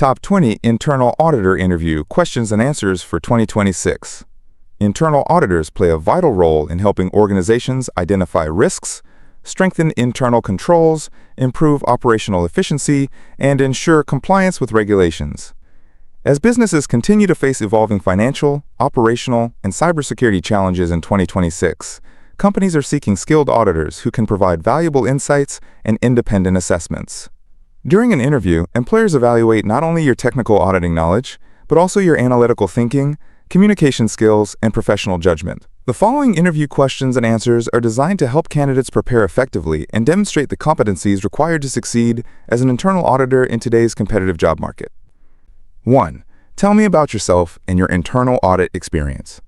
Top 20 Internal Auditor Interview Questions and Answers for 2026. Internal auditors play a vital role in helping organizations identify risks, strengthen internal controls, improve operational efficiency, and ensure compliance with regulations. As businesses continue to face evolving financial, operational, and cybersecurity challenges in 2026, companies are seeking skilled auditors who can provide valuable insights and independent assessments. During an interview, employers evaluate not only your technical auditing knowledge, but also your analytical thinking, communication skills, and professional judgment. The following interview questions and answers are designed to help candidates prepare effectively and demonstrate the competencies required to succeed as an internal auditor in today's competitive job market. 1. Tell me about yourself and your internal audit experience.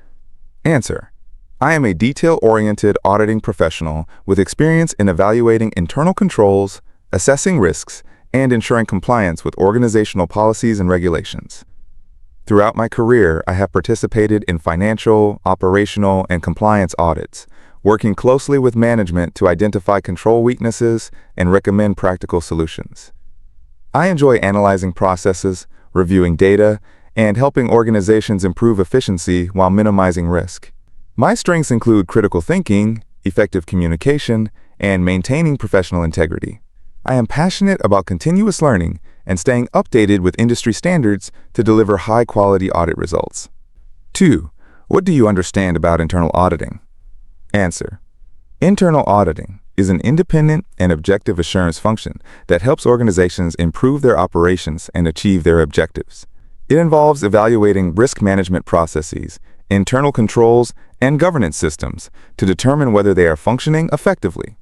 Answer: I am a detail-oriented auditing professional with experience in evaluating internal controls, assessing risks, and ensuring compliance with organizational policies and regulations. Throughout my career, I have participated in financial, operational, and compliance audits, working closely with management to identify control weaknesses and recommend practical solutions. I enjoy analyzing processes, reviewing data, and helping organizations improve efficiency while minimizing risk. My strengths include critical thinking, effective communication, and maintaining professional integrity. I am passionate about continuous learning and staying updated with industry standards to deliver high-quality audit results. 2. What do you understand about internal auditing? Answer: Internal auditing is an independent and objective assurance function that helps organizations improve their operations and achieve their objectives. It involves evaluating risk management processes, internal controls, and governance systems to determine whether they are functioning effectively.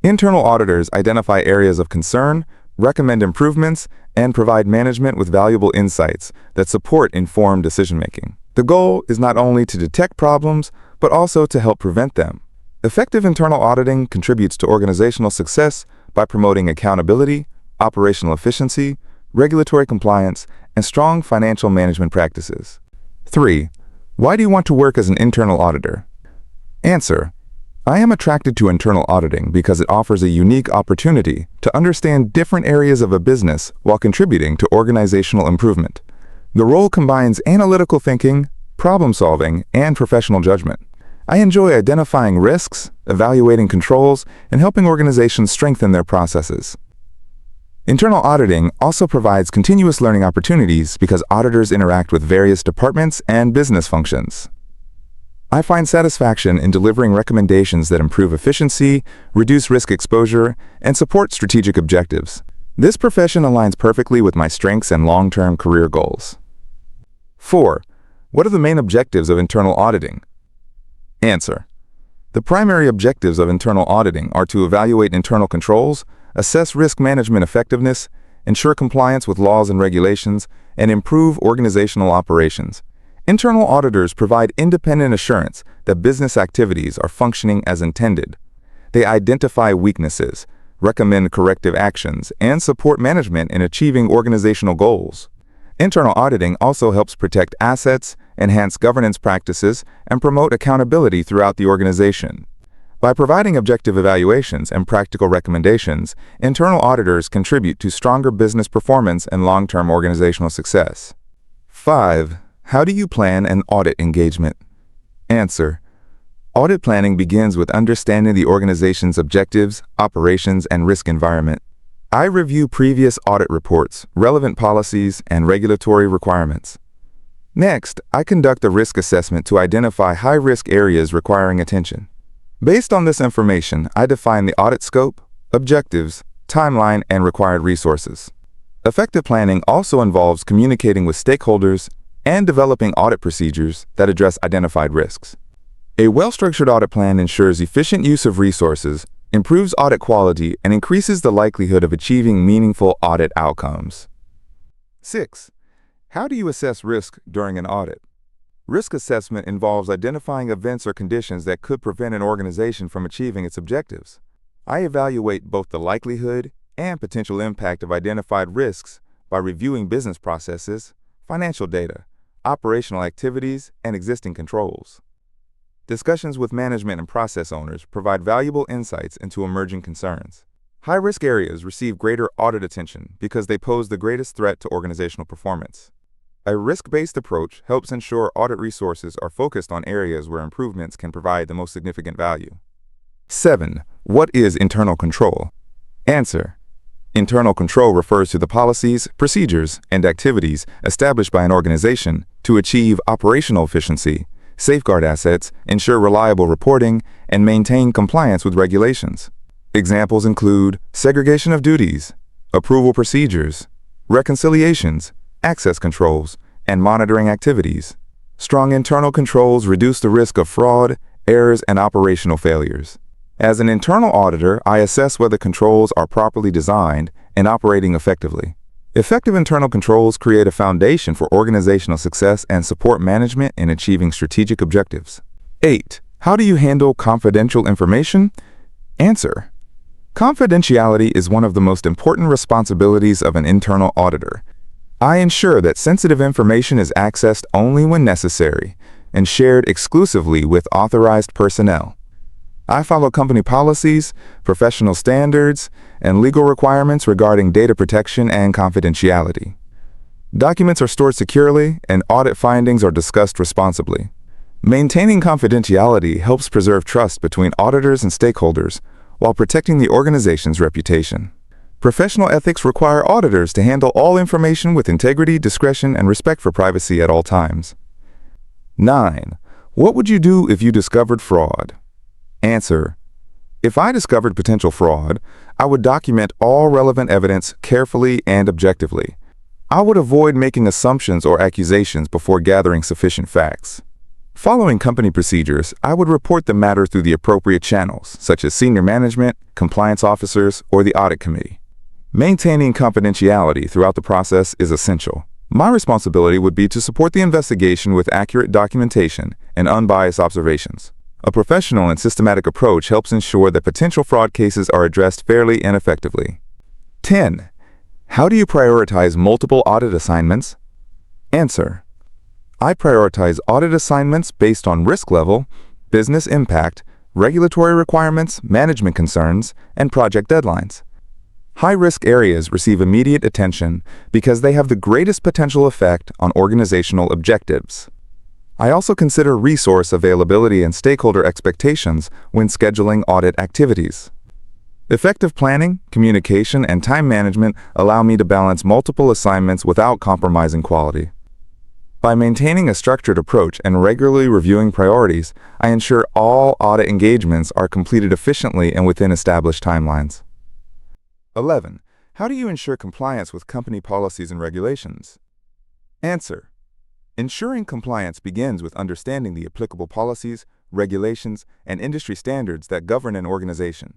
Internal auditors identify areas of concern, recommend improvements, and provide management with valuable insights that support informed decision-making. The goal is not only to detect problems, but also to help prevent them. Effective internal auditing contributes to organizational success by promoting accountability, operational efficiency, regulatory compliance, and strong financial management practices. 3. Why do you want to work as an internal auditor? Answer: I am attracted to internal auditing because it offers a unique opportunity to understand different areas of a business while contributing to organizational improvement. The role combines analytical thinking, problem-solving, and professional judgment. I enjoy identifying risks, evaluating controls, and helping organizations strengthen their processes. Internal auditing also provides continuous learning opportunities because auditors interact with various departments and business functions. I find satisfaction in delivering recommendations that improve efficiency, reduce risk exposure, and support strategic objectives. This profession aligns perfectly with my strengths and long-term career goals. 4. What are the main objectives of internal auditing? Answer: The primary objectives of internal auditing are to evaluate internal controls, assess risk management effectiveness, ensure compliance with laws and regulations, and improve organizational operations. Internal auditors provide independent assurance that business activities are functioning as intended. They identify weaknesses, recommend corrective actions, and support management in achieving organizational goals. Internal auditing also helps protect assets, enhance governance practices, and promote accountability throughout the organization. By providing objective evaluations and practical recommendations, internal auditors contribute to stronger business performance and long-term organizational success. 5. How do you plan an audit engagement? Answer: Audit planning begins with understanding the organization's objectives, operations, and risk environment. I review previous audit reports, relevant policies, and regulatory requirements. Next, I conduct a risk assessment to identify high-risk areas requiring attention. Based on this information, I define the audit scope, objectives, timeline, and required resources. Effective planning also involves communicating with stakeholders and developing audit procedures that address identified risks. A well-structured audit plan ensures efficient use of resources, improves audit quality, and increases the likelihood of achieving meaningful audit outcomes. 6. How do you assess risk during an audit? Risk assessment involves identifying events or conditions that could prevent an organization from achieving its objectives. I evaluate both the likelihood and potential impact of identified risks by reviewing business processes, financial data, operational activities, and existing controls. Discussions with management and process owners provide valuable insights into emerging concerns. High-risk areas receive greater audit attention because they pose the greatest threat to organizational performance. A risk-based approach helps ensure audit resources are focused on areas where improvements can provide the most significant value. 7. What is internal control? Answer. Internal control refers to the policies, procedures, and activities established by an organization to achieve operational efficiency, safeguard assets, ensure reliable reporting, and maintain compliance with regulations. Examples include segregation of duties, approval procedures, reconciliations, access controls, and monitoring activities. Strong internal controls reduce the risk of fraud, errors, and operational failures. As an internal auditor, I assess whether controls are properly designed and operating effectively. Effective internal controls create a foundation for organizational success and support management in achieving strategic objectives. 8. How do you handle confidential information? Answer. Confidentiality is one of the most important responsibilities of an internal auditor. I ensure that sensitive information is accessed only when necessary and shared exclusively with authorized personnel. I follow company policies, professional standards, and legal requirements regarding data protection and confidentiality. Documents are stored securely, and audit findings are discussed responsibly. Maintaining confidentiality helps preserve trust between auditors and stakeholders while protecting the organization's reputation. Professional ethics require auditors to handle all information with integrity, discretion, and respect for privacy at all times. 9. What would you do if you discovered fraud? Answer. If I discovered potential fraud, I would document all relevant evidence carefully and objectively. I would avoid making assumptions or accusations before gathering sufficient facts. Following company procedures, I would report the matter through the appropriate channels, such as senior management, compliance officers, or the audit committee. Maintaining confidentiality throughout the process is essential. My responsibility would be to support the investigation with accurate documentation and unbiased observations. A professional and systematic approach helps ensure that potential fraud cases are addressed fairly and effectively. 10. How do you prioritize multiple audit assignments? Answer. I prioritize audit assignments based on risk level, business impact, regulatory requirements, management concerns, and project deadlines. High-risk areas receive immediate attention because they have the greatest potential effect on organizational objectives. I also consider resource availability and stakeholder expectations when scheduling audit activities. Effective planning, communication, and time management allow me to balance multiple assignments without compromising quality. By maintaining a structured approach and regularly reviewing priorities, I ensure all audit engagements are completed efficiently and within established timelines. 11. How do you ensure compliance with company policies and regulations? Answer. Ensuring compliance begins with understanding the applicable policies, regulations, and industry standards that govern an organization.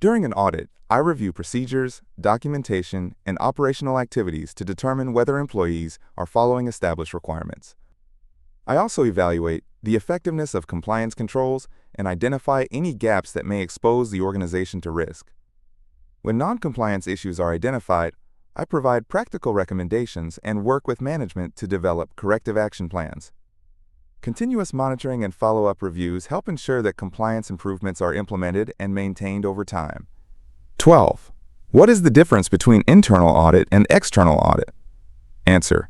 During an audit, I review procedures, documentation, and operational activities to determine whether employees are following established requirements. I also evaluate the effectiveness of compliance controls and identify any gaps that may expose the organization to risk. When non-compliance issues are identified, I provide practical recommendations and work with management to develop corrective action plans. Continuous monitoring and follow-up reviews help ensure that compliance improvements are implemented and maintained over time. 12. What is the difference between internal audit and external audit? Answer.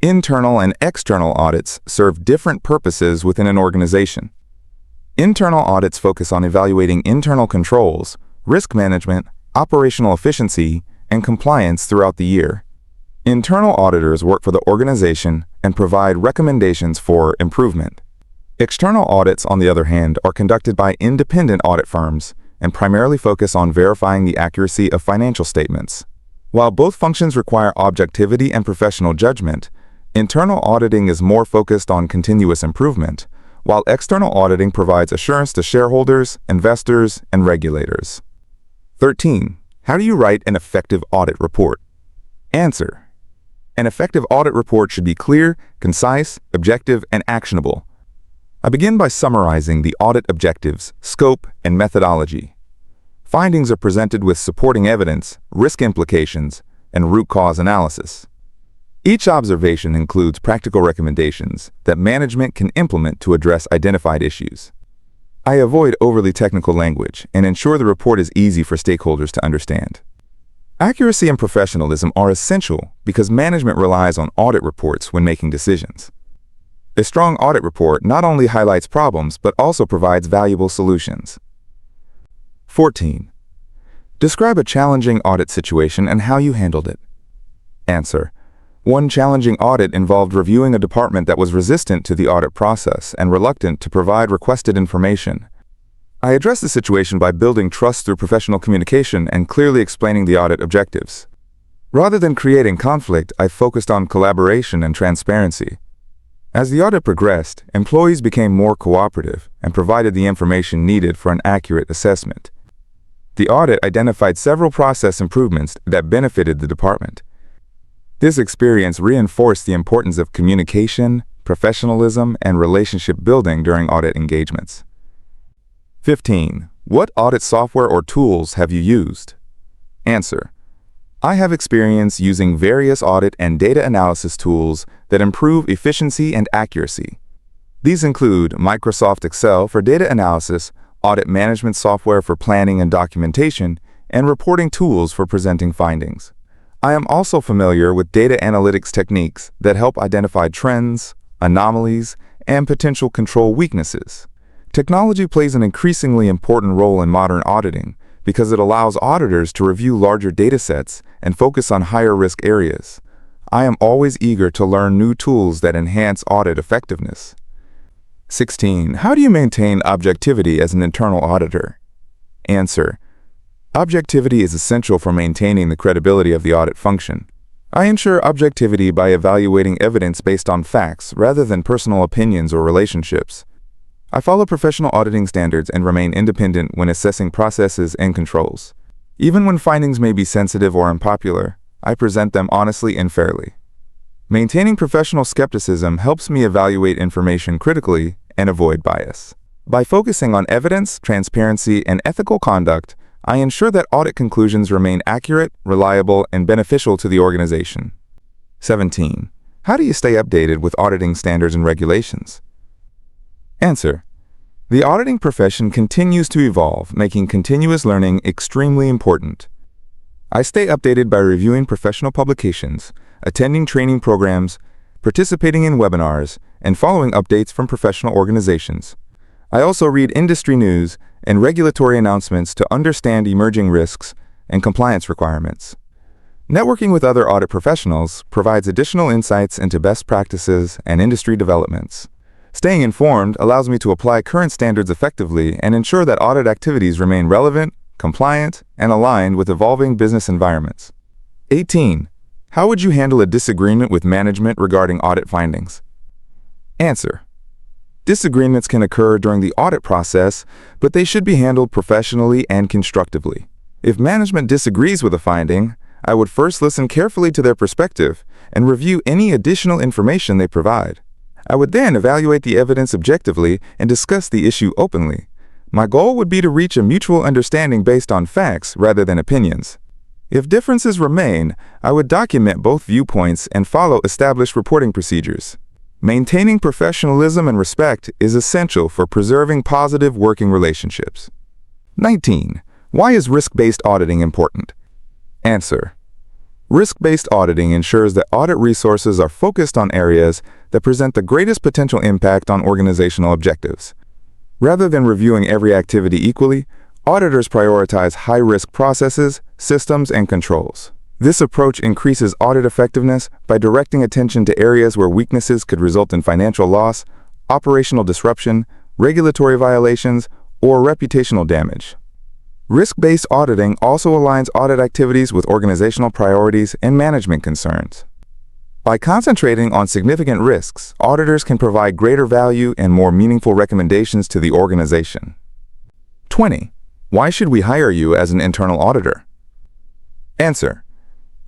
Internal and external audits serve different purposes within an organization. Internal audits focus on evaluating internal controls, risk management, operational efficiency, and compliance throughout the year. Internal auditors work for the organization and provide recommendations for improvement. External audits, on the other hand, are conducted by independent audit firms and primarily focus on verifying the accuracy of financial statements. While both functions require objectivity and professional judgment, internal auditing is more focused on continuous improvement, while external auditing provides assurance to shareholders, investors, and regulators. 13. How do you write an effective audit report? Answer. An effective audit report should be clear, concise, objective, and actionable. I begin by summarizing the audit objectives, scope, and methodology. Findings are presented with supporting evidence, risk implications, and root cause analysis. Each observation includes practical recommendations that management can implement to address identified issues. I avoid overly technical language and ensure the report is easy for stakeholders to understand. Accuracy and professionalism are essential because management relies on audit reports when making decisions. A strong audit report not only highlights problems but also provides valuable solutions. 14. Describe a challenging audit situation and how you handled it. Answer. One challenging audit involved reviewing a department that was resistant to the audit process and reluctant to provide requested information. I addressed the situation by building trust through professional communication and clearly explaining the audit objectives. Rather than creating conflict, I focused on collaboration and transparency. As the audit progressed, employees became more cooperative and provided the information needed for an accurate assessment. The audit identified several process improvements that benefited the department. This experience reinforced the importance of communication, professionalism, and relationship building during audit engagements. 15. What audit software or tools have you used? Answer. I have experience using various audit and data analysis tools that improve efficiency and accuracy. These include Microsoft Excel for data analysis, audit management software for planning and documentation, and reporting tools for presenting findings. I am also familiar with data analytics techniques that help identify trends, anomalies, and potential control weaknesses. Technology plays an increasingly important role in modern auditing because it allows auditors to review larger datasets and focus on higher-risk areas. I am always eager to learn new tools that enhance audit effectiveness. 16. How do you maintain objectivity as an internal auditor? Answer. Objectivity is essential for maintaining the credibility of the audit function. I ensure objectivity by evaluating evidence based on facts rather than personal opinions or relationships. I follow professional auditing standards and remain independent when assessing processes and controls. Even when findings may be sensitive or unpopular, I present them honestly and fairly. Maintaining professional skepticism helps me evaluate information critically and avoid bias. By focusing on evidence, transparency, and ethical conduct, I ensure that audit conclusions remain accurate, reliable, and beneficial to the organization. 17. How do you stay updated with auditing standards and regulations? Answer. The auditing profession continues to evolve, making continuous learning extremely important. I stay updated by reviewing professional publications, attending training programs, participating in webinars, and following updates from professional organizations. I also read industry news and regulatory announcements to understand emerging risks and compliance requirements. Networking with other audit professionals provides additional insights into best practices and industry developments. Staying informed allows me to apply current standards effectively and ensure that audit activities remain relevant, compliant, and aligned with evolving business environments. 18. How would you handle a disagreement with management regarding audit findings? Answer. Disagreements can occur during the audit process, but they should be handled professionally and constructively. If management disagrees with a finding, I would first listen carefully to their perspective and review any additional information they provide. I would then evaluate the evidence objectively and discuss the issue openly. My goal would be to reach a mutual understanding based on facts rather than opinions. If differences remain, I would document both viewpoints and follow established reporting procedures. Maintaining professionalism and respect is essential for preserving positive working relationships. 19. Why is risk-based auditing important? Answer. Risk-based auditing ensures that audit resources are focused on areas that present the greatest potential impact on organizational objectives. Rather than reviewing every activity equally, auditors prioritize high-risk processes, systems, and controls. This approach increases audit effectiveness by directing attention to areas where weaknesses could result in financial loss, operational disruption, regulatory violations, or reputational damage. Risk-based auditing also aligns audit activities with organizational priorities and management concerns. By concentrating on significant risks, auditors can provide greater value and more meaningful recommendations to the organization. 20. Why should we hire you as an internal auditor? Answer.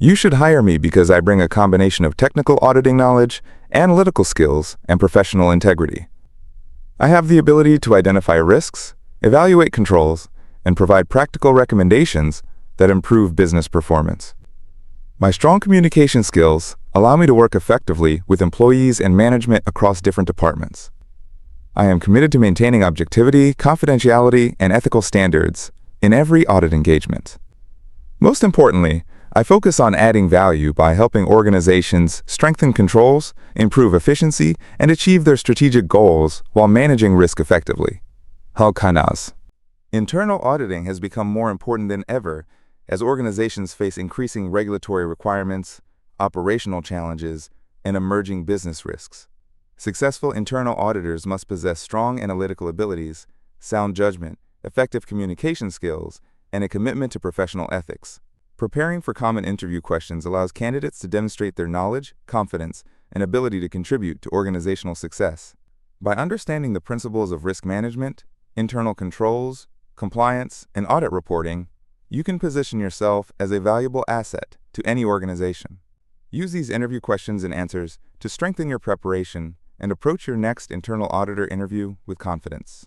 You should hire me because I bring a combination of technical auditing knowledge, analytical skills, and professional integrity. I have the ability to identify risks, evaluate controls, and provide practical recommendations that improve business performance. My strong communication skills allow me to work effectively with employees and management across different departments. I am committed to maintaining objectivity, confidentiality, and ethical standards in every audit engagement. Most importantly, I focus on adding value by helping organizations strengthen controls, improve efficiency, and achieve their strategic goals while managing risk effectively. Halkanas. Internal auditing has become more important than ever as organizations face increasing regulatory requirements, operational challenges, and emerging business risks. Successful internal auditors must possess strong analytical abilities, sound judgment, effective communication skills, and a commitment to professional ethics. Preparing for common interview questions allows candidates to demonstrate their knowledge, confidence, and ability to contribute to organizational success. By understanding the principles of risk management, internal controls, compliance, and audit reporting, you can position yourself as a valuable asset to any organization. Use these interview questions and answers to strengthen your preparation and approach your next internal auditor interview with confidence.